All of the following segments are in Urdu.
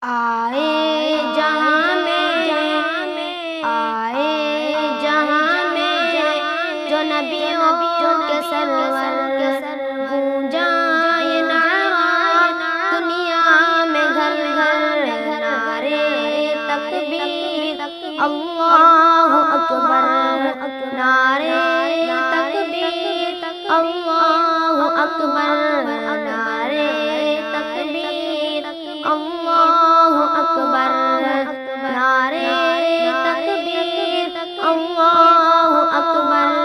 آئے جہاں میں جو نبیوں کے سرور گونجا یہ نعرہ دنیا میں گھر گھر نعرے تکبیر اللہ اکبر نعرے تکبیر اللہ اکبر نعرے تکبیر اللہ اکبر نعرے تکبیر اللہ اکبر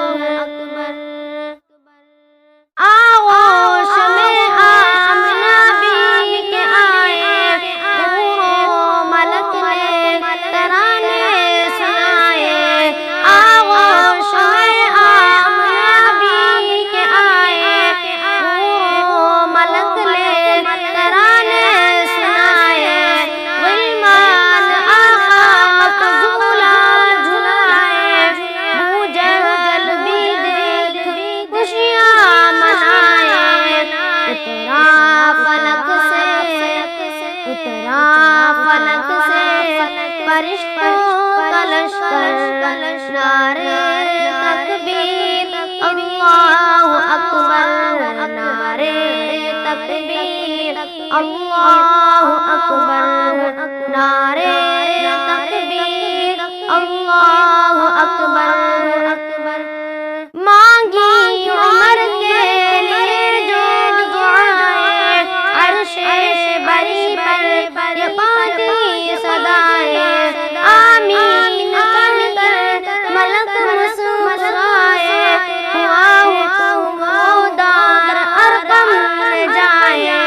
آغوش میں آمنہ بی کے آئے حور و ملک نے ترانے سنائے آغوش میں آمنہ بی کے آئے حور و ملک نے ترانے سنائے غلمان آقا کا جھولا جھلائے بوجھل بھی دیکھ خوشیاں منائے اترا فلک سے فرشتوں کا لشکر نعرے تکبیر اللہ اکبر نعرے تکبیر اللہ اکبر نعرے تکبیر اللہ اکبر مانگی عمر کے لیے جو دعائیں عرش بری پر یہ پاتی صدائیں آمین کر ملک مسرائے حکم دار ارقم جائے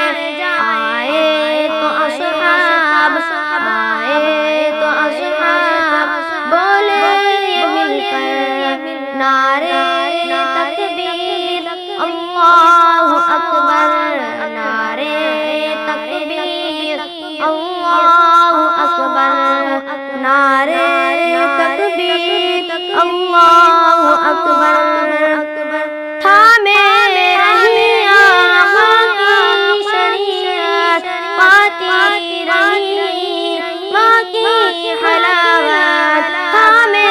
آئے تو اصحاب بولے یہ مل کر نعرے تکبیر اللہ اکبر نعرے تکبیر اللہ اکبر نعرے تکبیر اللہ اکبر تھامے رہی آقا کی شریعت پاتی رہی ماں کی حلاوت تھامے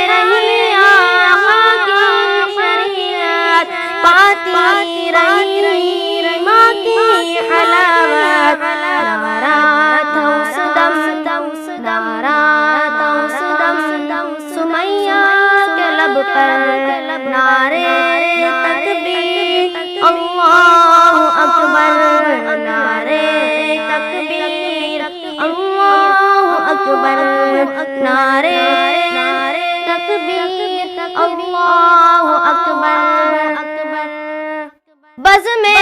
رہی آقا کی شریعت پاتی رہی ماں کی حلاوت نعرات دم سمیہ کے لب پر نعرے تکبیر اللہ اکبر نعرے تکبیر اللہ اکبر نعرے تکبیر اللہ اکبر بز میں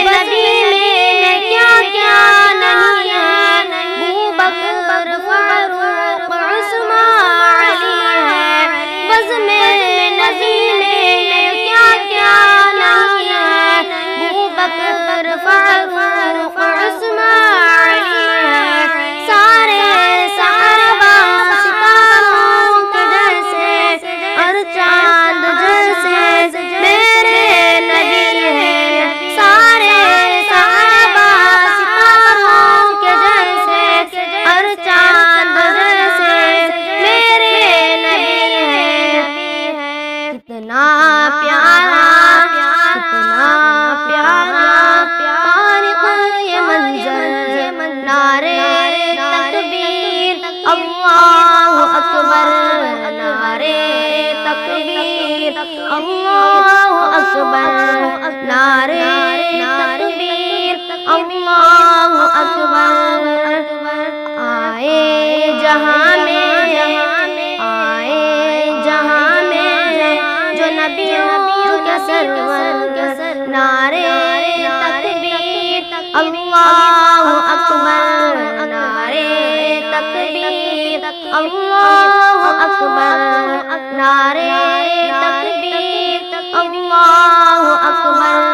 نبی میں کیا کیا نہیں ہے ابو بکر فاروق عثمان علی ہے بز میں نبی میں کیا کیا نہیں ہے ابو بکر فاروق عثمان علی ہے سارے صحابہ ستاروں کے جیسے اور چاند جیسے میرے نبی ہیں سارے صحابہ ستاروں کے جیسے اور چاند جیسے میرے نبی ہیں کتنا پیارا فارغ یہ منظر نعرے تکبیر اللہ اکبر نعرے تکبیر اللہ اکبر نعرے تکبیر اللہ اکبر آئے جہاں میں جو نبیوں کے سرور نعرے تکبیر اللہ اکبر نعرے تکبیر اللہ اکبر نعرے تکبیر اللہ اکبر